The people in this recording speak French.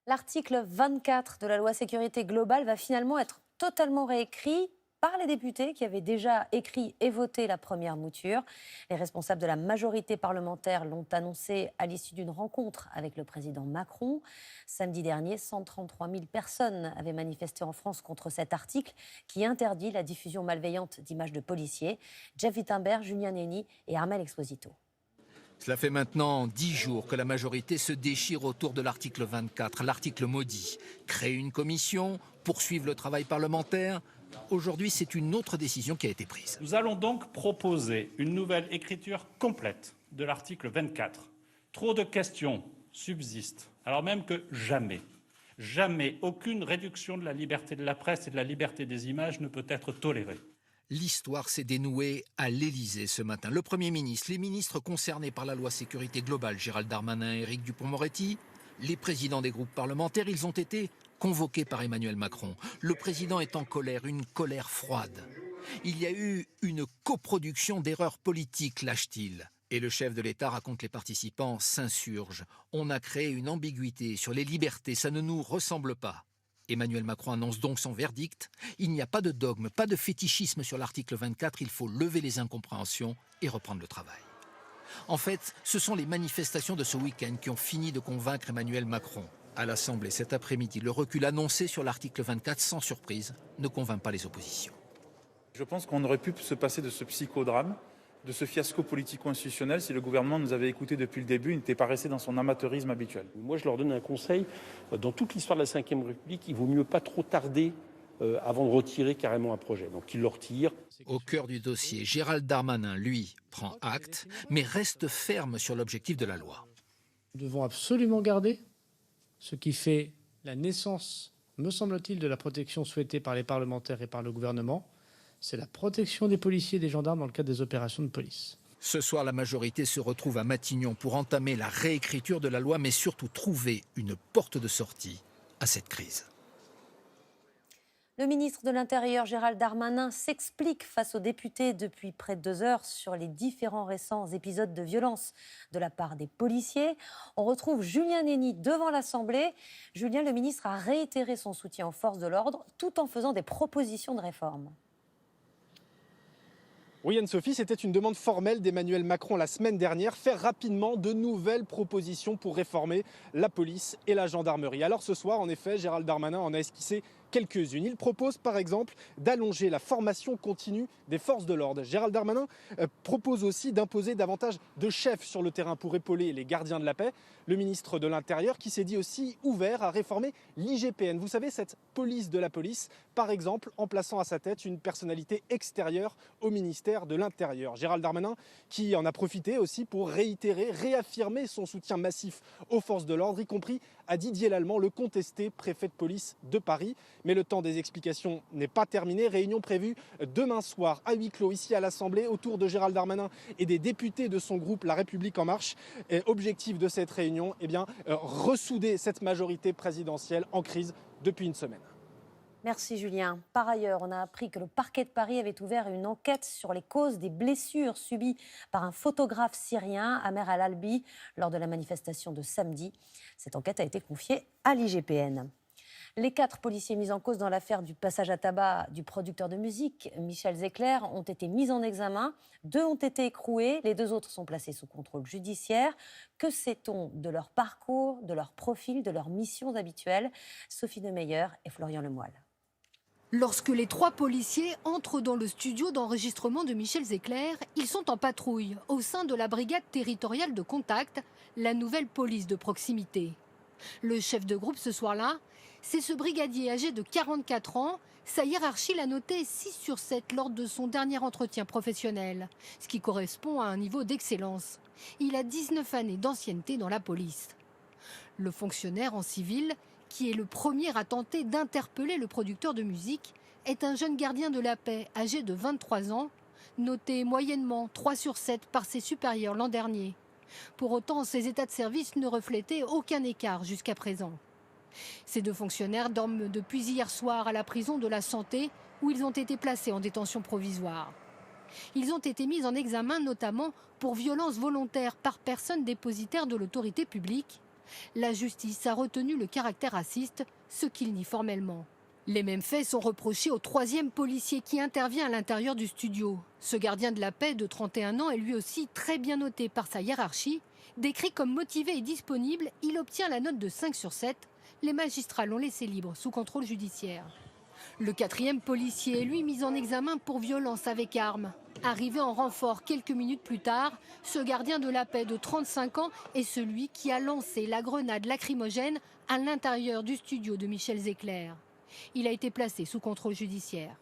L'article 24 de la loi sécurité globale va finalement être totalement réécrit par les députés qui avaient déjà écrit et voté la première mouture. Les responsables de la majorité parlementaire l'ont annoncé à l'issue d'une rencontre avec le président Macron. Samedi dernier, 133 000 personnes avaient manifesté en France contre cet article qui interdit la diffusion malveillante d'images de policiers. Jeff Wittenberg, Julien Henny et Armel Exposito. Cela fait maintenant 10 jours que la majorité se déchire autour de l'article 24, l'article maudit. Créer une commission, poursuivre le travail parlementaire. Aujourd'hui, c'est une autre décision qui a été prise. Nous allons donc proposer une nouvelle écriture complète de l'article 24. Trop de questions subsistent, alors même que jamais aucune réduction de la liberté de la presse et de la liberté des images ne peut être tolérée. L'histoire s'est dénouée à l'Élysée ce matin. Le Premier ministre, les ministres concernés par la loi sécurité globale, Gérald Darmanin et Éric Dupond-Moretti, les présidents des groupes parlementaires, ils ont été convoqués par Emmanuel Macron. Le président est en colère, une colère froide. Il y a eu une coproduction d'erreurs politiques, lâche-t-il. Et le chef de l'État raconte les participants s'insurgent. On a créé une ambiguïté sur les libertés, ça ne nous ressemble pas. Emmanuel Macron annonce donc son verdict. Il n'y a pas de dogme, pas de fétichisme sur l'article 24. Il faut lever les incompréhensions et reprendre le travail. En fait, ce sont les manifestations de ce week-end qui ont fini de convaincre Emmanuel Macron. À l'Assemblée cet après-midi, le recul annoncé sur l'article 24, sans surprise, ne convainc pas les oppositions. Je pense qu'on aurait pu se passer de ce psychodrame, de ce fiasco politico-institutionnel si le gouvernement nous avait écoutés depuis le début et n'était pas resté dans son amateurisme habituel. Moi, je leur donne un conseil. Dans toute l'histoire de la Ve République, il vaut mieux pas trop tarder avant de retirer carrément un projet. Donc, ils le retirent. Au cœur du dossier, Gérald Darmanin, lui, prend acte, mais reste ferme sur l'objectif de la loi. Nous devons absolument garder ce qui fait la naissance, me semble-t-il, de la protection souhaitée par les parlementaires et par le gouvernement. C'est la protection des policiers et des gendarmes dans le cadre des opérations de police. Ce soir, la majorité se retrouve à Matignon pour entamer la réécriture de la loi, mais surtout trouver une porte de sortie à cette crise. Le ministre de l'Intérieur, Gérald Darmanin, s'explique face aux députés depuis près de 2 heures sur les différents récents épisodes de violence de la part des policiers. On retrouve Julien Henny devant l'Assemblée. Julien, le ministre a réitéré son soutien aux forces de l'ordre tout en faisant des propositions de réforme. Oui, Anne-Sophie, c'était une demande formelle d'Emmanuel Macron la semaine dernière, faire rapidement de nouvelles propositions pour réformer la police et la gendarmerie. Alors ce soir, en effet, Gérald Darmanin en a esquissé quelques-unes. Il propose par exemple d'allonger la formation continue des forces de l'ordre. Gérald Darmanin propose aussi d'imposer davantage de chefs sur le terrain pour épauler les gardiens de la paix. Le ministre de l'Intérieur qui s'est dit aussi ouvert à réformer l'IGPN. Vous savez, cette police de la police, par exemple en plaçant à sa tête une personnalité extérieure au ministère de l'Intérieur. Gérald Darmanin qui en a profité aussi pour réaffirmer son soutien massif aux forces de l'ordre, y compris à Didier Lallement, le contesté préfet de police de Paris. Mais le temps des explications n'est pas terminé. Réunion prévue demain soir à huis clos ici à l'Assemblée autour de Gérald Darmanin et des députés de son groupe La République En Marche. Et objectif de cette réunion, ressouder cette majorité présidentielle en crise depuis une semaine. Merci Julien. Par ailleurs, on a appris que le parquet de Paris avait ouvert une enquête sur les causes des blessures subies par un photographe syrien, Amer Al-Albi, lors de la manifestation de samedi. Cette enquête a été confiée à l'IGPN. Les 4 policiers mis en cause dans l'affaire du passage à tabac du producteur de musique, Michel Zecler, ont été mis en examen. 2 ont été écroués, les 2 autres sont placés sous contrôle judiciaire. Que sait-on de leur parcours, de leur profil, de leurs missions habituelles? Sophie Demeyer et Florian Lemoyle. Lorsque les 3 policiers entrent dans le studio d'enregistrement de Michel Zecler, ils sont en patrouille au sein de la brigade territoriale de contact, la nouvelle police de proximité. Le chef de groupe ce soir-là, c'est ce brigadier âgé de 44 ans. Sa hiérarchie l'a noté 6 sur 7 lors de son dernier entretien professionnel, ce qui correspond à un niveau d'excellence. Il a 19 années d'ancienneté dans la police. Le fonctionnaire en civil, qui est le premier à tenter d'interpeller le producteur de musique, est un jeune gardien de la paix âgé de 23 ans, noté moyennement 3 sur 7 par ses supérieurs l'an dernier. Pour autant, ses états de service ne reflétaient aucun écart jusqu'à présent. Ces 2 fonctionnaires dorment depuis hier soir à la prison de la Santé, où ils ont été placés en détention provisoire. Ils ont été mis en examen notamment pour violence volontaire par personne dépositaire de l'autorité publique, La justice a retenu le caractère raciste, ce qu'il nie formellement. Les mêmes faits sont reprochés au troisième policier qui intervient à l'intérieur du studio. Ce gardien de la paix de 31 ans est lui aussi très bien noté par sa hiérarchie. Décrit comme motivé et disponible, il obtient la note de 5 sur 7. Les magistrats l'ont laissé libre sous contrôle judiciaire. Le quatrième policier est lui mis en examen pour violence avec arme. Arrivé en renfort quelques minutes plus tard, ce gardien de la paix de 35 ans est celui qui a lancé la grenade lacrymogène à l'intérieur du studio de Michel Zecler. Il a été placé sous contrôle judiciaire.